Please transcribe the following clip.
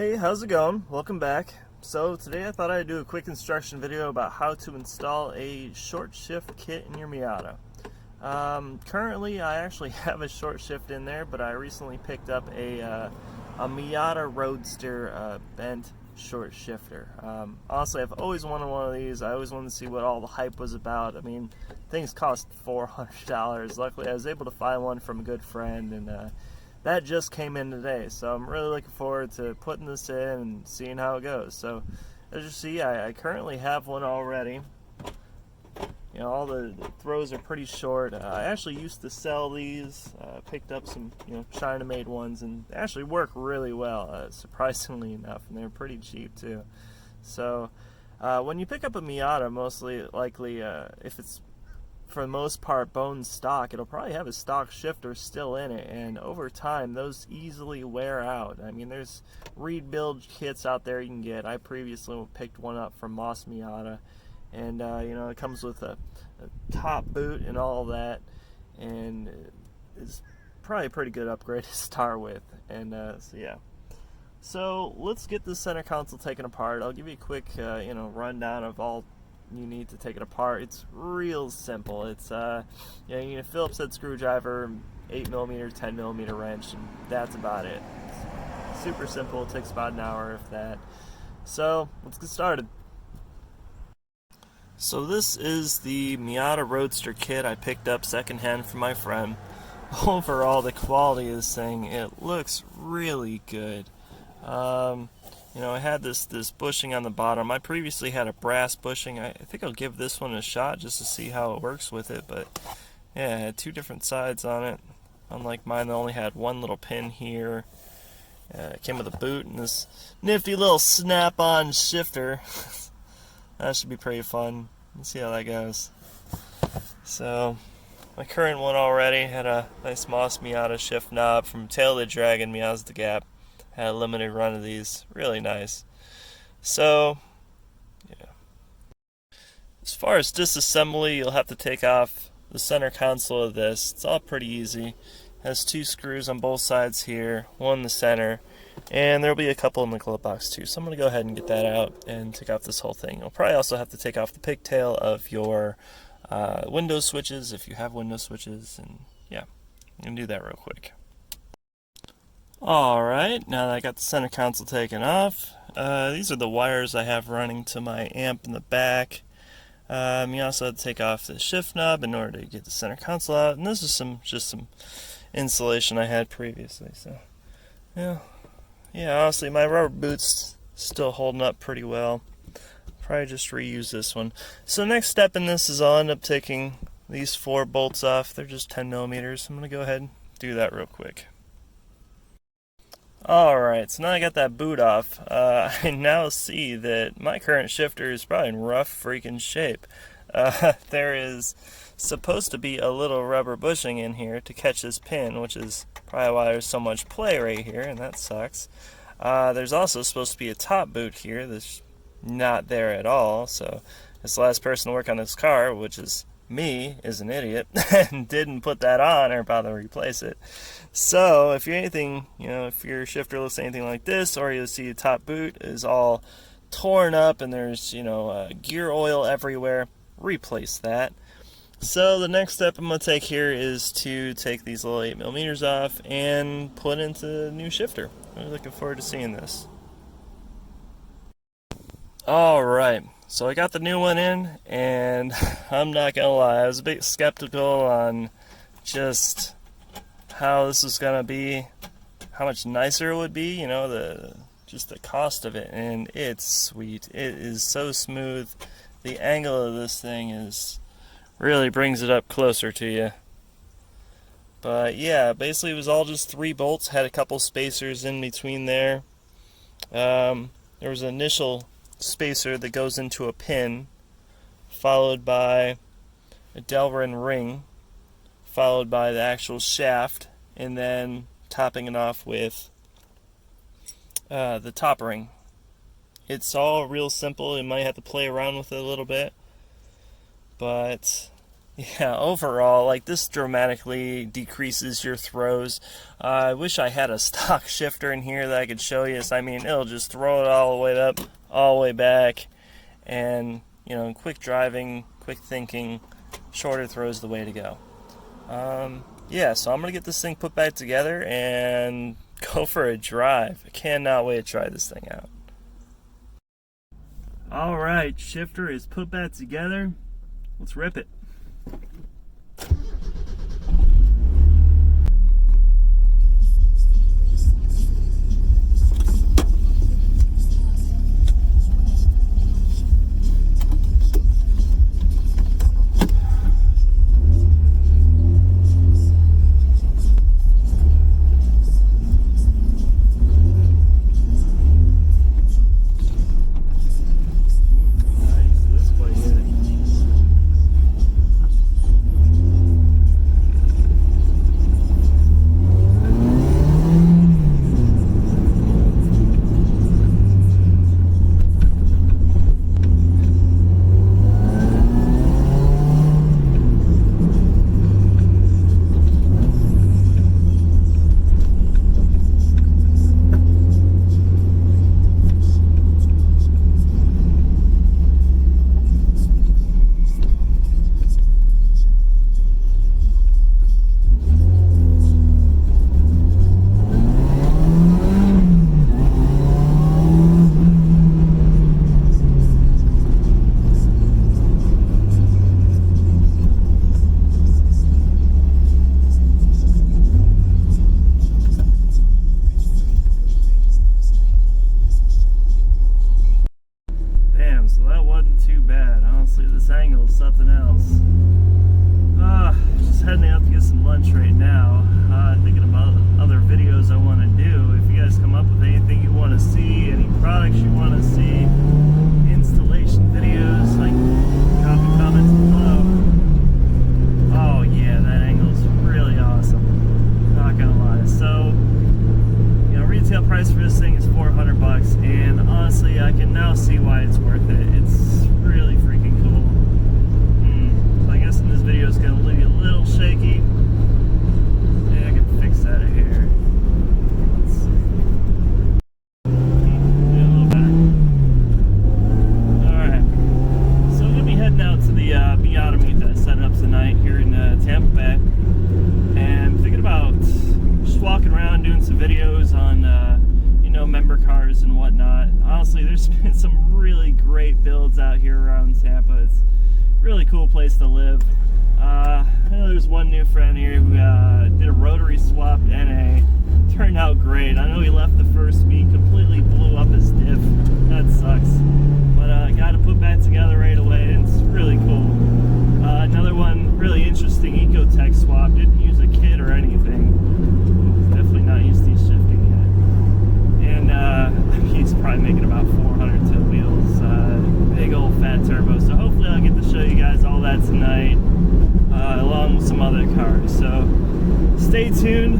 Hey, how's it going? Welcome back. So today I thought I'd do a quick instruction video about how to install a short shift kit in your Miata. Currently I actually have a short shift in there, but I recently picked up a Miata Roadster bent short shifter. Honestly, I've always wanted one of these. I always wanted to see what all the hype was about. I mean, things cost $400. Luckily I was able to find one from a good friend, and that just came in today, so I'm really looking forward to putting this in and seeing how it goes. So as you see, I currently have one already. You know, all the throws are pretty short. I actually used to sell these. Picked up some, China-made ones, and they actually work really well, surprisingly enough, and they're pretty cheap too. So when you pick up a Miata, mostly likely, if it's for the most part bone stock, it'll probably have a stock shifter still in it, and over time those easily wear out. I mean, there's rebuild kits out there you can get. I previously picked one up from Moss Miata, and it comes with a top boot and all that, and it's probably a pretty good upgrade to start with. And so yeah, so let's get the center console taken apart. I'll give you a quick rundown of all you need to take it apart. It's real simple. It's you need a Phillips head screwdriver, 8mm, 10mm wrench, and that's about it. It's super simple. It takes about an hour, if that. So let's get started. So this is the Miata Roadster kit I picked up secondhand from my friend. Overall, the quality of this thing, it looks really good. I had this bushing on the bottom. I previously had a brass bushing. I think I'll give this one a shot just to see how it works with it. But yeah, it had two different sides on it. Unlike mine, that only had one little pin here. It came with a boot and this nifty little snap-on shifter. That should be pretty fun. Let's see how that goes. So my current one already had a nice Moss Miata shift knob from Tail of the Dragon, Meows the Gap. Had a limited run of these. Really nice. So, yeah. As far as disassembly, you'll have to take off the center console of this. It's all pretty easy. It has two screws on both sides here, one in the center, and there'll be a couple in the glove box too. So I'm going to go ahead and get that out and take off this whole thing. You'll probably also have to take off the pigtail of your window switches if you have window switches, and yeah, I'm going to do that real quick. Alright, now that I got the center console taken off, these are the wires I have running to my amp in the back. You also have to take off the shift knob in order to get the center console out, and this is just some insulation I had previously. So yeah, honestly my rubber boot's still holding up pretty well. Probably just reuse this one. So next step in this is I'll end up taking these 4 bolts off. They're just 10mm. I'm going to go ahead and do that real quick. Alright, so now I got that boot off, I now see that my current shifter is probably in rough freaking shape. There is supposed to be a little rubber bushing in here to catch this pin, which is probably why there's so much play right here, and that sucks. There's also supposed to be a top boot here that's not there at all, so this last person to work on this car, which is me, is an idiot and didn't put that on or bother to replace it. So if you're anything, if your shifter looks anything like this, or you'll see the top boot is all torn up and there's gear oil everywhere, replace that. So the next step I'm going to take here is to take these little 8mm off and put into the new shifter. I'm really looking forward to seeing this. Alright, so I got the new one in, and I'm not gonna lie, I was a bit skeptical on just how this was gonna be, how much nicer it would be, just the cost of it, and it's sweet. It is so smooth. The angle of this thing really brings it up closer to you. But yeah, basically it was all just 3 bolts, had a couple spacers in between there. There was an initial spacer that goes into a pin, followed by a Delrin ring, followed by the actual shaft, and then topping it off with the top ring. It's all real simple. You might have to play around with it a little bit, but Yeah, overall, like, this dramatically decreases your throws. I wish I had a stock shifter in here that I could show you. So, I mean, it'll just throw it all the way up, all the way back, and, you know, quick driving, quick thinking, shorter throws the way to go. Yeah, so I'm gonna get this thing put back together and go for a drive. I cannot wait to try this thing out. All right, shifter is put back together. Let's rip it. So that wasn't too bad. Honestly, this angle is something else. Just heading out to get some lunch right now. Thinking about other videos I want to do. If you guys come up with anything you want to see, any products you want to see, installation videos, like, drop a comment below. Oh yeah, that angle is really awesome. Not gonna lie. So, you know, retail price for this thing is $400, and honestly, I can now see why it's worth it. It's really freaking cool. So I guess in this video it's gonna leave you a little shaky. Yeah, I can fix that here. Let's see. Yeah, a little better. Alright. So I'm gonna be heading out to the Miata meet that I set up tonight here in Tampa Bay. And thinking about just walking around doing some videos on you know, member cars and whatnot. Honestly, there's been some really great builds out here around Tampa. It's a really cool place to live. I know there's one new friend here who did a rotary swapped NA. Turned out great. I know he left the first meet, completely blew up his diff. That sucks. But got it put back together right away, and it's really cool. Another one, really interesting Ecotech swap. Didn't use a kit or anything. Definitely not used to shifting yet. And he's probably making about 400 to wheels. Big old fat turbo. So hopefully I'll get to show you guys all that tonight, along with some other cars. So stay tuned.